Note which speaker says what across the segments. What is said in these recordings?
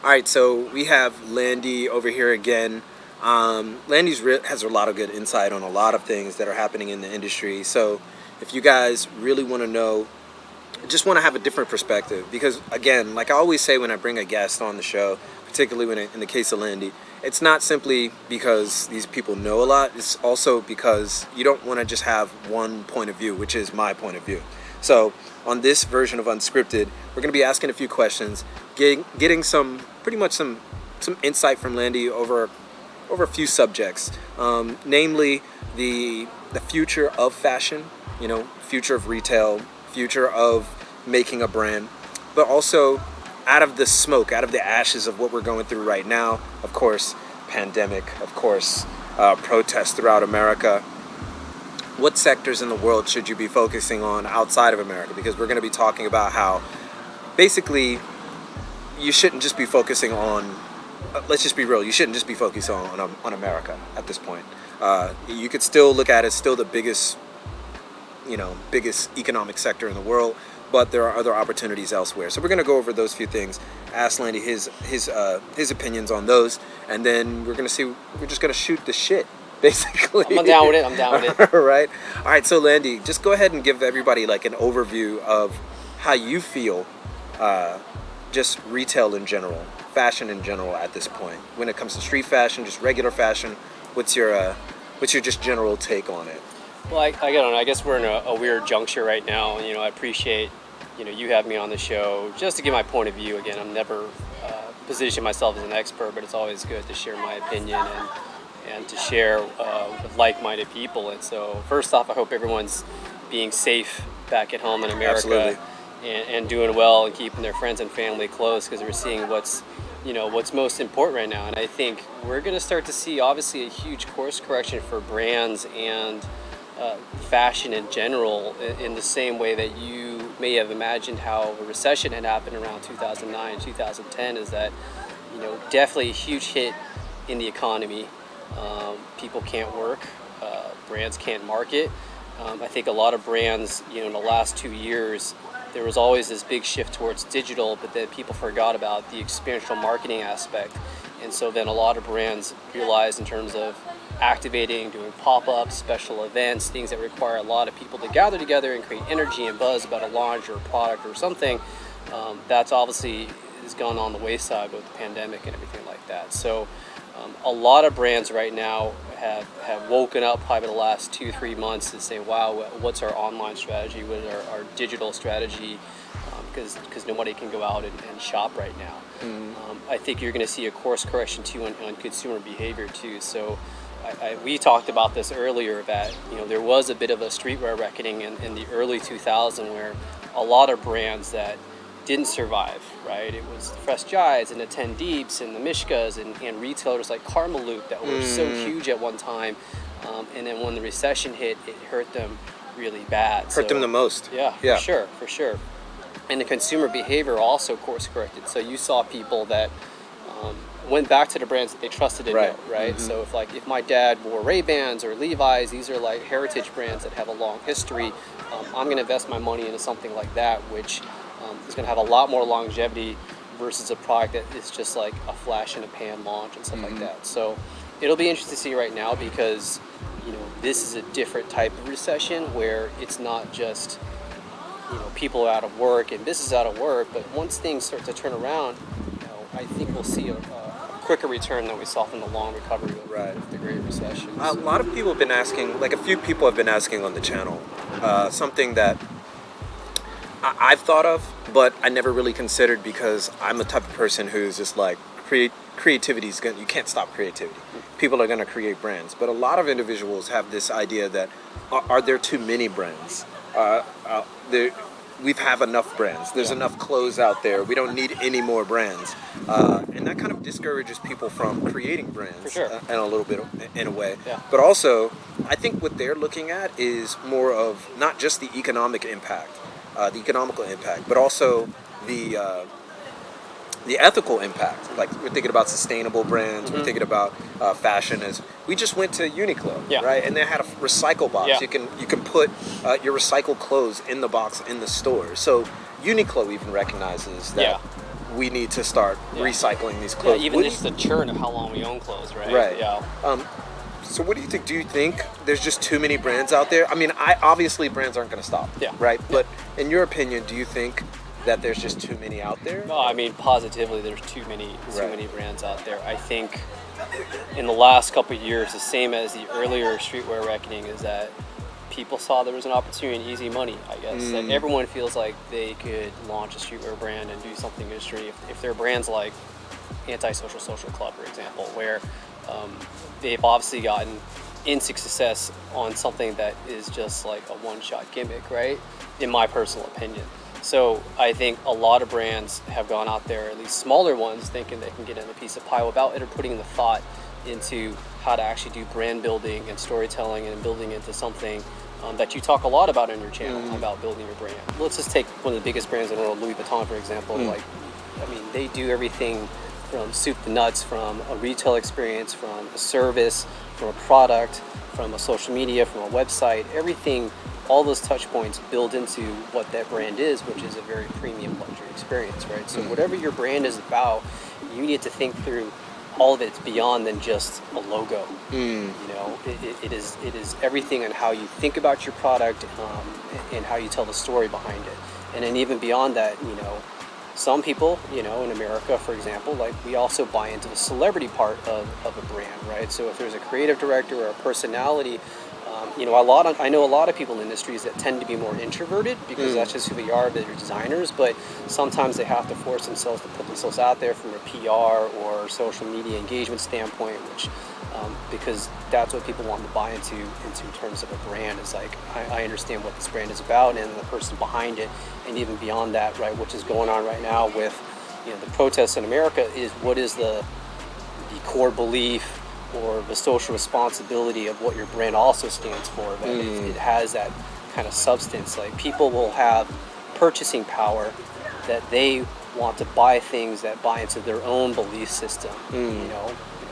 Speaker 1: All right, so we have Landy over here again. Landy's has a lot of good insight on a lot of things that are happening in the industry. So if you guys really want to know, just want to have a different perspective, because again, like I always say when I bring a guest on the show, particularly when in the case of Landy, it's not simply because these people know a lot. It's also because you don't want to just have one point of view, which is my point of view. So on this version of Unscripted, we're going to be asking a few questions, getting some insight from Landy over a few subjects, namely the future of fashion, future of retail, future of making a brand, but also out of the smoke, out of the ashes of what we're going through right now. Of course, pandemic, of course, protests throughout America. What sectors in the world should you be focusing on outside of America? Because we're going to be talking about how basically you shouldn't just be focusing on, let's just be real, you shouldn't just be focusing on America at this point. You could still look at it as still the biggest economic sector in the world, but there are other opportunities elsewhere. So we're going to go over those few things, ask Landy his opinions on those, and then we're just going to shoot the shit, basically.
Speaker 2: I'm down with it.
Speaker 1: All right, so Landy, just go ahead and give everybody like an overview of how you feel just retail in general, fashion in general at this point. When it comes to street fashion, just regular fashion, what's your just general take on it?
Speaker 2: Well, I don't know. I guess we're in a weird juncture right now. I appreciate, you have me on the show just to give my point of view. Again, I'm never positioning myself as an expert, but it's always good to share my opinion and to share with like-minded people. And so, first off, I hope everyone's being safe back at home in America.
Speaker 1: Absolutely.
Speaker 2: And doing well and keeping their friends and family close, because we're seeing what's most important right now. And I think we're going to start to see, obviously, a huge course correction for brands and fashion in general, in the same way that you may have imagined how a recession had happened around 2009, 2010, is that, definitely a huge hit in the economy. People can't work, brands can't market. I think a lot of brands, in the last 2 years, there was always this big shift towards digital, but then people forgot about the experiential marketing aspect. And so then a lot of brands realized, in terms of activating, doing pop-ups, special events, things that require a lot of people to gather together and create energy and buzz about a launch or a product or something, that's obviously has gone on the wayside with the pandemic and everything like that. So a lot of brands right now have woken up probably the last 2-3 months to say, wow, what's our online strategy, what is our digital strategy, because nobody can go out and shop right now. Mm-hmm. I think you're going to see a course correction too on consumer behavior too. So we talked about this earlier, that there was a bit of a streetwear reckoning in the early 2000s, where a lot of brands that didn't survive, right? It was the Fresh Jives and the Ten Deeps and the Mishkas and retailers like Karmaloop that were so huge at one time. And then when the recession hit, it hurt them really bad.
Speaker 1: Hurt them the most.
Speaker 2: Yeah, for sure. And the consumer behavior also course corrected. So you saw people that went back to the brands that they trusted and know, right? Mm-hmm. So if my dad wore Ray-Bans or Levi's, these are like heritage brands that have a long history. I'm going to invest my money into something like that, which is going to have a lot more longevity versus a product that is just like a flash in a pan launch and stuff like that. So it'll be interesting to see right now, because this is a different type of recession, where it's not just people are out of work and business is out of work, but once things start to turn around, I think we'll see a quicker return than we saw from the long recovery of the Great Recession.
Speaker 1: A lot of people have been asking, like a few people have been asking on the channel, something that I've thought of, but I never really considered, because I'm the type of person who's just like, creativity is you can't stop creativity. People are going to create brands, but a lot of individuals have this idea that are there too many brands? We have enough brands. There's enough clothes out there. We don't need any more brands, and that kind of discourages people from creating brands.
Speaker 2: For sure.
Speaker 1: In a little bit, in a way.
Speaker 2: Yeah.
Speaker 1: But also, I think what they're looking at is more of not just the economical impact, but also the ethical impact. Like, we're thinking about sustainable brands. We're thinking about fashion. As we just went to Uniqlo, right? And they had a recycle box.
Speaker 2: Yeah.
Speaker 1: You can put your recycled clothes in the box in the store. So Uniqlo even recognizes that we need to start recycling these clothes.
Speaker 2: Yeah, even just the churn of how long we own clothes, right?
Speaker 1: Right.
Speaker 2: Yeah.
Speaker 1: So what do you think? Do you think there's just too many brands out there? I mean, obviously brands aren't going to stop.
Speaker 2: Yeah.
Speaker 1: Right. But in your opinion, do you think that there's just too many out there?
Speaker 2: No, I mean, positively, there's too many
Speaker 1: Right.
Speaker 2: brands out there. I think in the last couple of years, the same as the earlier streetwear reckoning, is that people saw there was an opportunity and easy money, I guess. Like everyone feels like they could launch a streetwear brand and do something in the industry. If they're brands like Anti-Social Social Club, for example, where they've obviously gotten instant success on something that is just like a one-shot gimmick, right? In my personal opinion. So I think a lot of brands have gone out there, at least smaller ones, thinking they can get in a piece of pie without ever putting the thought into how to actually do brand building and storytelling and building into something that you talk a lot about on your channel, about building your brand. Let's just take one of the biggest brands in the world, Louis Vuitton, for example. Like, I mean, they do everything from soup to nuts, from a retail experience, from a service, from a product, from a social media, from a website, everything. All those touch points build into what that brand is, which is a very premium luxury experience, right? So whatever your brand is about, you need to think through all of it's beyond than just a logo. You know, it is everything on how you think about your product and how you tell the story behind it. And then even beyond that, you know, some people, you know, in America, for example, like we also buy into the celebrity part of a brand, right? So if there's a creative director or a personality, you know, I know a lot of people in industries that tend to be more introverted because that's just who they are. They're designers, but sometimes they have to force themselves to put themselves out there from a PR or social media engagement standpoint, which because that's what people want to buy into in terms of a brand. Is like I understand what this brand is about and the person behind it, and even beyond that, right? Which is going on right now with, you know, the protests in America, is what is the core belief or the social responsibility of what your brand also stands for, that it has that kind of substance. Like people will have purchasing power, that they want to buy things that buy into their own belief system. You know,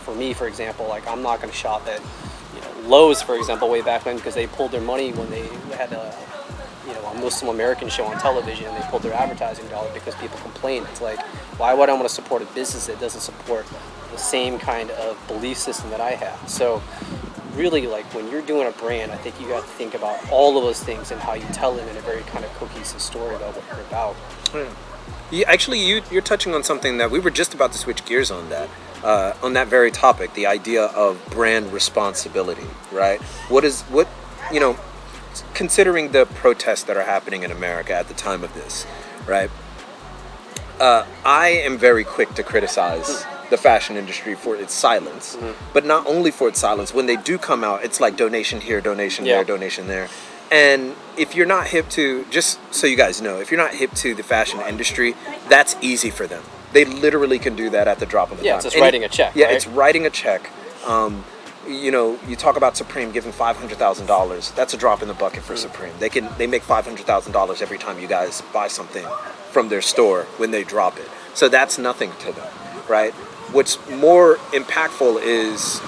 Speaker 2: for me, for example, like I'm not going to shop at, you know, Lowe's, for example, way back when, because they pulled their money when they had a, you know, a Muslim American show on television, and they pulled their advertising dollar because people complained. It's like, why would I want to support a business that doesn't support the same kind of belief system that I have? So really, like when you're doing a brand, I think you got to think about all of those things and how you tell them in a very kind of cohesive story about what you're about.
Speaker 1: Yeah, actually, you're touching on something that we were just about to switch gears on that very topic, the idea of brand responsibility, right? What you know, considering the protests that are happening in America at the time of this, right? I am very quick to criticize the fashion industry for its silence, but not only for its silence. When they do come out, it's like donation here, donation there, donation there. And if you're not hip to, just so you guys know, if you're not hip to the fashion industry, that's easy for them. They literally can do that at the drop of a dime.
Speaker 2: It's just writing a check.
Speaker 1: Yeah,
Speaker 2: right?
Speaker 1: it's writing a check. You know, you talk about Supreme giving $500,000. That's a drop in the bucket for Supreme. They make $500,000 every time you guys buy something from their store when they drop it. So that's nothing to them, right? What's more impactful is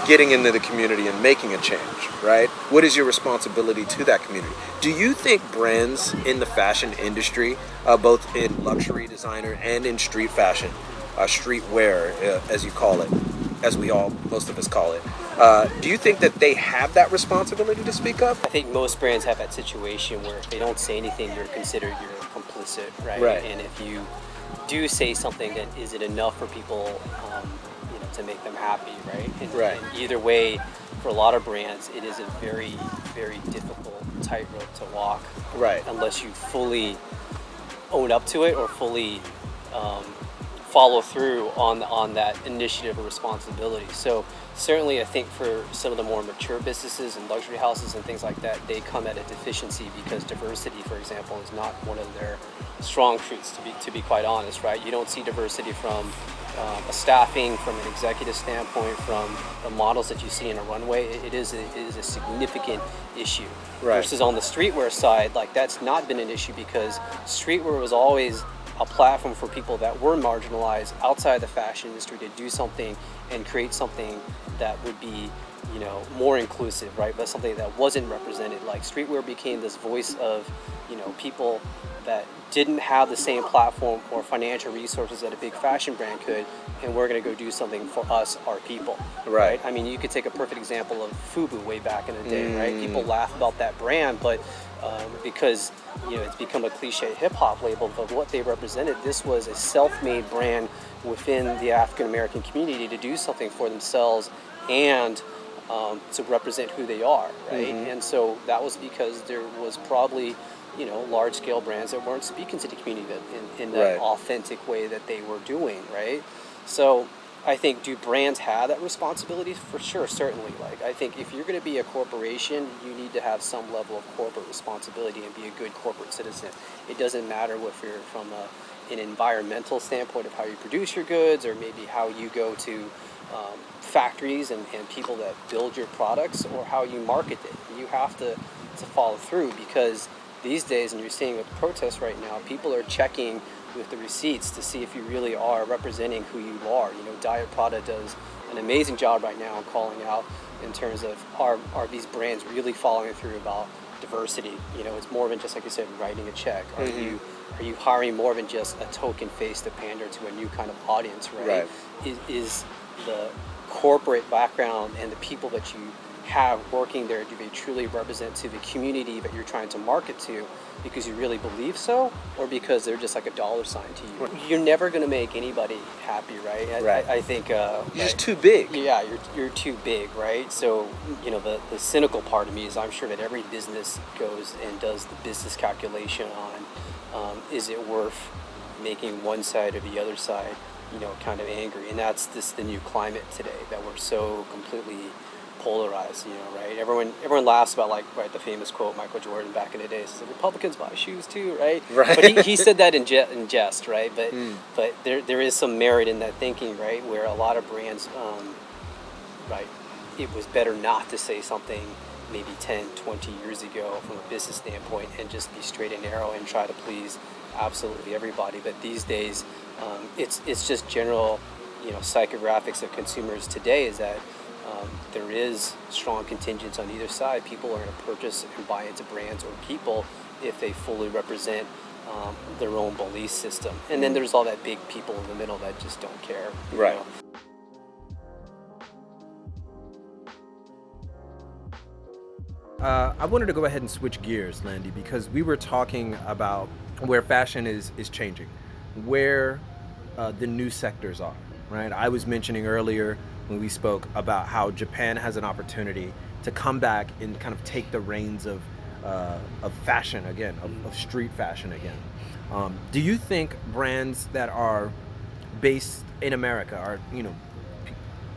Speaker 1: getting into the community and making a change, right? What is your responsibility to that community? Do you think brands in the fashion industry, both in luxury designer and in street fashion, streetwear, as you call it, as most of us call it, do you think that they have that responsibility to speak up?
Speaker 2: I think most brands have that situation where if they don't say anything, you're considered complicit, right?
Speaker 1: Right.
Speaker 2: And if you do say something, then is it enough for people, you know, to make them happy, right? And either way, for a lot of brands, it is a very, very difficult tightrope to walk,
Speaker 1: Right.
Speaker 2: unless you fully own up to it or fully follow through on that initiative or responsibility. So certainly I think for some of the more mature businesses and luxury houses and things like that, they come at a deficiency because diversity, for example, is not one of their strong suits, to be quite honest, right? You don't see diversity from a staffing, from an executive standpoint, from the models that you see in a runway. It is a significant issue.
Speaker 1: Right.
Speaker 2: Versus on the streetwear side, like that's not been an issue because streetwear was always a platform for people that were marginalized outside the fashion industry to do something and create something that would be, you know, more inclusive, right? But something that wasn't represented. Like streetwear became this voice of, you know, people that didn't have the same platform or financial resources that a big fashion brand could, and we're going to go do something for us, our people.
Speaker 1: Right.
Speaker 2: I mean, you could take a perfect example of Fubu way back in the day, right? People laugh about that brand, but because it's become a cliche hip hop label, but what they represented, this was a self-made brand within the African American community to do something for themselves and to represent who they are, right? And so that was because there was probably large-scale brands that weren't speaking to the community in that authentic way that they were doing, right? So I think, do brands have that responsibility? For sure, certainly. Like, I think if you're going to be a corporation, you need to have some level of corporate responsibility and be a good corporate citizen. It doesn't matter if you're from an environmental standpoint of how you produce your goods, or maybe how you go to factories and people that build your products, or how you market it. You have to follow through, because these days, and you're seeing with protests right now, people are checking with the receipts to see if you really are representing who you are. Diet Prada does an amazing job right now calling out in terms of are these brands really following through about diversity? It's more than just, like I said, writing a check. Are you hiring more than just a token face to pander to a new kind of audience, right? Is the corporate background and the people that you have working there, do they truly represent to the community that you're trying to market to because you really believe so, or because they're just like a dollar sign to you? You're never going to make anybody happy, right? I think you're
Speaker 1: just too big.
Speaker 2: Yeah, you're too big, right? So the cynical part of me is, I'm sure that every business goes and does the business calculation on is it worth making one side or the other side kind of angry. And that's the new climate today, that we're so completely polarized, right? Everyone laughs about, like, right, the famous quote Michael Jordan back in the day says, Republicans buy shoes too, right? But he said that in jest, right? But there is some merit in that thinking, right? Where a lot of brands, right, it was better not to say something maybe 10, 20 years ago from a business standpoint and just be straight and narrow and try to please absolutely everybody. But these days, it's just general, psychographics of consumers today is that there is strong contingents on either side. People are going to purchase and buy into brands or people if they fully represent their own belief system. And then there's all that big people in the middle that just don't care.
Speaker 1: Right. I wanted to go ahead and switch gears, Landy, because we were talking about where fashion is changing, where the new sectors are, right? I was mentioning earlier when we spoke about how Japan has an opportunity to come back and kind of take the reins of fashion again, of street fashion again. Do you think brands that are based in America are,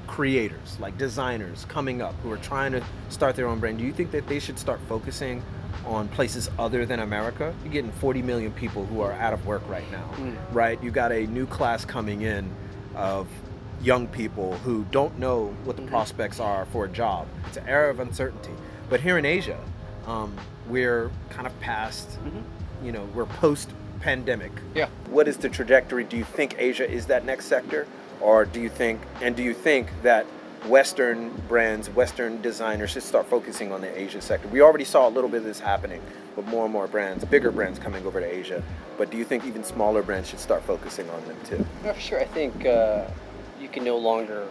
Speaker 1: creators, like designers coming up who are trying to start their own brand, do you think that they should start focusing on places other than America? You're getting 40 million people who are out of work right now, right? You got a new class coming in of young people who don't know what the prospects are for a job. It's an era of uncertainty. But here in Asia, we're kind of past, we're post-pandemic.
Speaker 2: Yeah.
Speaker 1: What is the trajectory? Do you think Asia is that next sector? Or do you think that Western brands, Western designers should start focusing on the Asia sector? We already saw a little bit of this happening with more and more brands, bigger brands coming over to Asia. But do you think even smaller brands should start focusing on them too?
Speaker 2: Yeah, for sure. I think you can no longer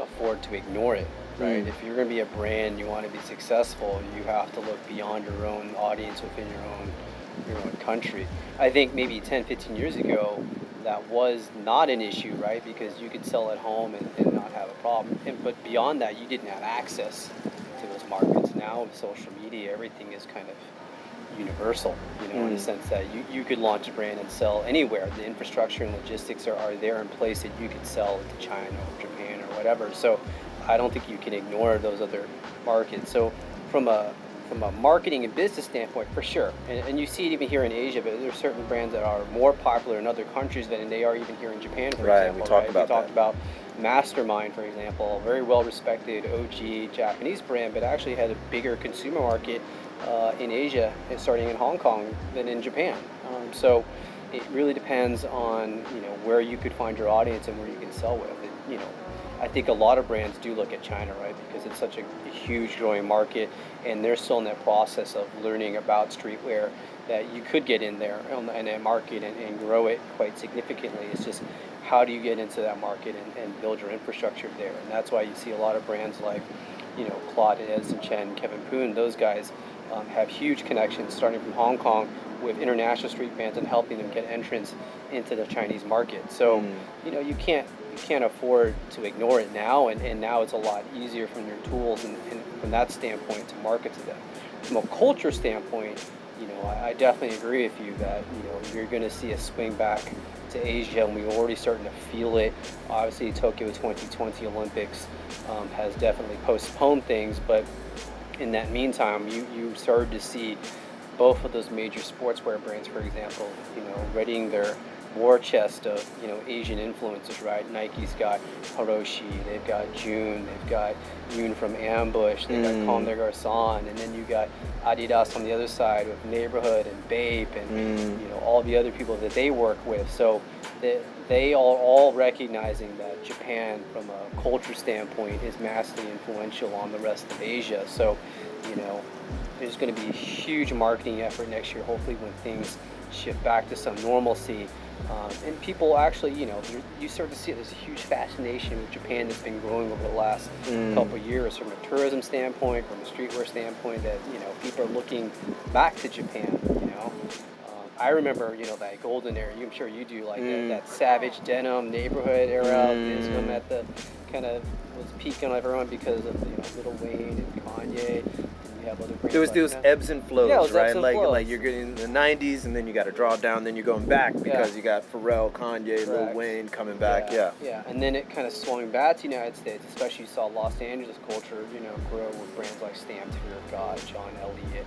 Speaker 2: afford to ignore it, right? If you're going to be a brand and you want to be successful, you have to look beyond your own audience within your own country. I think maybe 10, 15 years ago, that was not an issue, right? Because you could sell at home and not have a problem. But beyond that, you didn't have access to those markets. Now with social media, everything is kind of universal, in the sense that you could launch a brand and sell anywhere. The infrastructure and logistics are there in place that you could sell to China or Japan or whatever. So I don't think you can ignore those other markets. So from a marketing and business standpoint, for sure, and you see it even here in Asia, but there are certain brands that are more popular in other countries than they are even here in Japan, for example.
Speaker 1: We talked about
Speaker 2: Mastermind, for example, a very well-respected OG Japanese brand, but actually had a bigger consumer market in Asia, starting in Hong Kong, than in Japan. So it really depends on where you could find your audience and where you can sell with. I think a lot of brands do look at China, right? Because it's such a huge growing market, and they're still in that process of learning about streetwear that you could get in there in that market and grow it quite significantly. It's just how do you get into that market and build your infrastructure there? And that's why you see a lot of brands like, Claude and Edison Chen, Kevin Poon, those guys have huge connections starting from Hong Kong with international street brands and helping them get entrance into the Chinese market. So, you can't afford to ignore it now, and now it's a lot easier from your tools and from that standpoint to market to them. From a culture standpoint, I definitely agree with you that you're going to see a swing back to Asia, and we're already starting to feel it. Obviously, Tokyo 2020 Olympics has definitely postponed things, but in that meantime, you started to see both of those major sportswear brands, for example, readying their war chest of Asian influencers, right? Nike's got Hiroshi, they've got June, they've got Yoon from Ambush, they've got Comme des Garçons, and then you got Adidas on the other side with Neighborhood and Bape and all the other people that they work with. So they are all recognizing that Japan, from a culture standpoint, is massively influential on the rest of Asia. So there's going to be a huge marketing effort next year, hopefully when things shift back to some normalcy. And people actually, you start to see there's a huge fascination with Japan that's been growing over the last couple of years from a tourism standpoint, from a streetwear standpoint, that, people are looking back to Japan. I remember, that golden era, I'm sure you do, like that savage denim neighborhood era, is when that the kind of was peaking on everyone because of, Lil Wayne and Kanye. Have other brands
Speaker 1: There was
Speaker 2: like
Speaker 1: those ebbs and flows,
Speaker 2: Yeah, it was
Speaker 1: right?
Speaker 2: ebbs and
Speaker 1: Like
Speaker 2: flows.
Speaker 1: you're getting the '90s, and then you got to draw down, then you're going back because you got Pharrell, Kanye, Lil
Speaker 2: Correct.
Speaker 1: Wayne coming back. Yeah.
Speaker 2: Yeah, and then it kind of swung back to the United States, especially you saw Los Angeles culture, grow with brands like Stamped, Fear of God, John Elliott,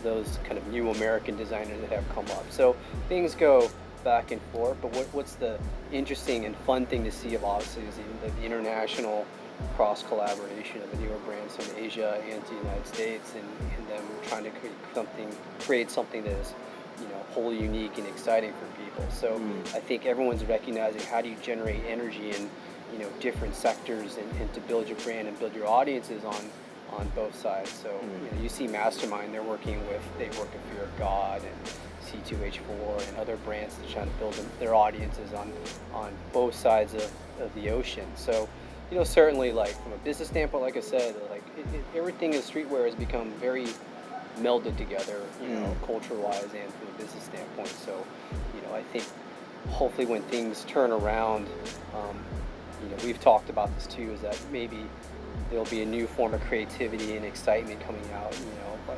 Speaker 2: those kind of new American designers that have come up. So things go back and forth, but what's the interesting and fun thing to see of obviously is the international cross collaboration of the newer brands from Asia and to the United States, and them trying to create something that is wholly unique and exciting for people. So I think everyone's recognizing how do you generate energy in different sectors and to build your brand and build your audiences on both sides. So you see Mastermind, they work with Fear of God and C2H4 and other brands to try to build their audiences on both sides of the ocean. So certainly, like from a business standpoint, like I said, like everything in streetwear has become very melded together, culture-wise and from a business standpoint. So, I think hopefully when things turn around, we've talked about this too, is that maybe there'll be a new form of creativity and excitement coming out.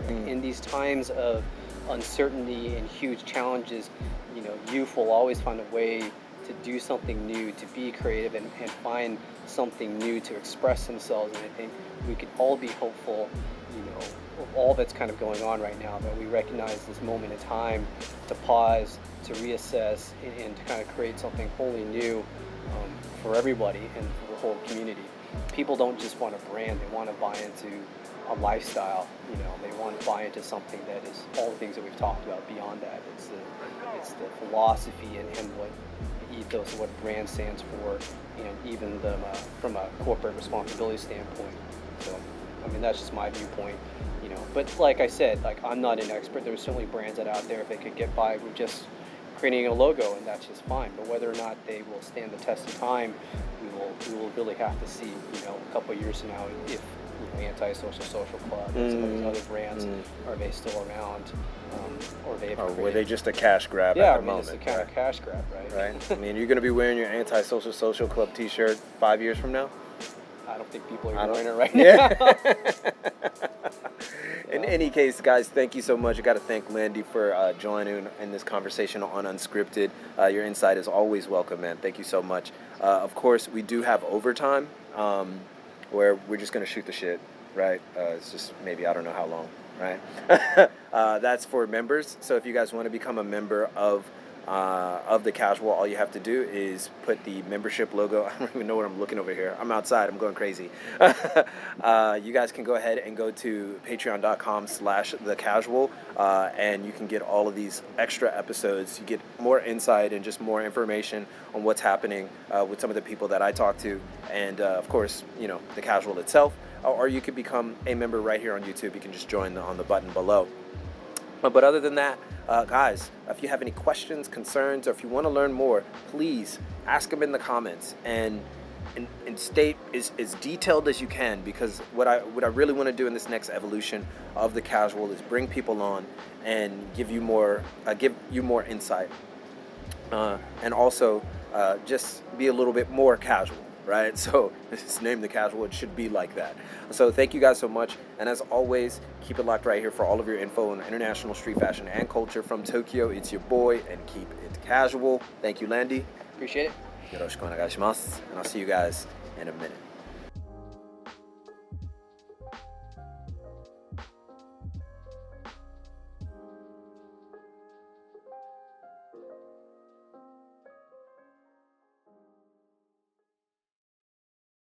Speaker 2: In these times of uncertainty and huge challenges, youth will always find a way to do something new, to be creative and find something new to express themselves. And I think we could all be hopeful, of all that's kind of going on right now, that we recognize this moment in time to pause, to reassess, and to kind of create something wholly new for everybody and for the whole community. People don't just want a brand, they want to buy into a lifestyle. They want to buy into something that is all the things that we've talked about. Beyond that, it's the philosophy and what ethos of what brand stands for, and even from a corporate responsibility standpoint. So, that's just my viewpoint. But like I said, like I'm not an expert. There's certainly brands out there if they could get by with just creating a logo, and that's just fine. But whether or not they will stand the test of time, we will really have to see. A couple of years from now, if Anti-Social Social Club and some of these other brands are they still around, or
Speaker 1: were they just a cash grab
Speaker 2: yeah,
Speaker 1: at the moment?
Speaker 2: It's a kind of cash grab, right?
Speaker 1: Right. You're going to be wearing your Anti-Social Social Club T-shirt 5 years from now.
Speaker 2: I don't think people are wearing it right now.
Speaker 1: In any case, guys, thank you so much. I got to thank Landy for joining in this conversation on Unscripted. Your insight is always welcome, man. Thank you so much. Of course, we do have overtime where we're just going to shoot the shit, right? It's just maybe, I don't know how long, right? That's for members. So if you guys want to become a member of of the Casual. All you have to do is put the membership logo. I don't even know what I'm looking over here. I'm outside. I'm going crazy. You guys can go ahead and go to patreon.com/thecasual, and you can get all of these extra episodes. You get more insight and just more information on what's happening with some of the people that I talk to, and of course, the Casual itself. Or you could become a member right here on YouTube. You can just join on the button below. But other than that, guys, if you have any questions, concerns, or if you want to learn more, please ask them in the comments and state as detailed as you can, because what I really want to do in this next evolution of the Casual is bring people on and give you more insight, and also just be a little bit more casual. Right? So it's named The Casual. It should be like that. So thank you guys so much. And as always, keep it locked right here for all of your info on international street fashion and culture from Tokyo. It's your boy, and keep it casual. Thank you, Landy.
Speaker 2: Appreciate it.
Speaker 1: Yoroshiku onegai shimasu. And I'll see you guys in a minute.